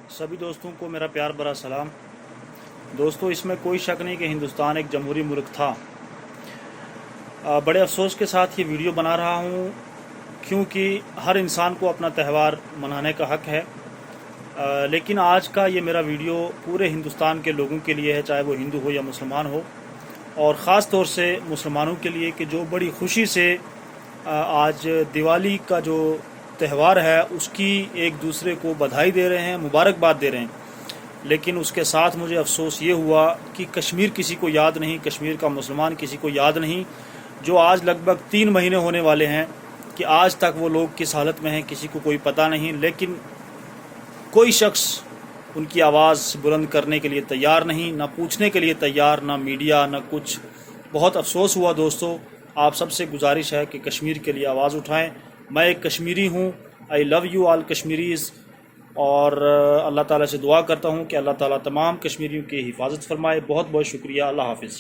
सभी दोस्तों को मेरा प्यार भरा सलाम। दोस्तों, इसमें कोई शक नहीं कि हिंदुस्तान एक जमहूरी मुल्क था। बड़े अफसोस के साथ ये वीडियो बना रहा हूँ क्योंकि हर इंसान को अपना त्यौहार मनाने का हक है। लेकिन आज का ये मेरा वीडियो पूरे हिंदुस्तान के लोगों के लिए है, चाहे वो हिंदू हो या मुसलमान हो, और ख़ास तौर से मुसलमानों के लिए कि जो बड़ी खुशी से आज दिवाली का जो त्यौहार है उसकी एक दूसरे को बधाई दे रहे हैं, मुबारकबाद दे रहे हैं। लेकिन उसके साथ मुझे अफसोस ये हुआ कि कश्मीर किसी को याद नहीं, कश्मीर का मुसलमान किसी को याद नहीं, जो आज लगभग 3 महीने होने वाले हैं कि आज तक वो लोग किस हालत में हैं किसी को कोई पता नहीं। लेकिन कोई शख्स उनकी आवाज़ बुलंद करने के लिए तैयार नहीं, ना पूछने के लिए तैयार, ना मीडिया, ना कुछ। बहुत अफसोस हुआ दोस्तों। आप सबसे गुजारिश है कि कश्मीर के लिए आवाज़ उठाएं। मैं एक कश्मीरी हूँ, I love you all Kashmiris, और अल्लाह ताला से दुआ करता हूँ कि अल्लाह ताला तमाम कश्मीरियों की हिफाजत फरमाए। बहुत बहुत शुक्रिया। अल्लाह हाफिज़।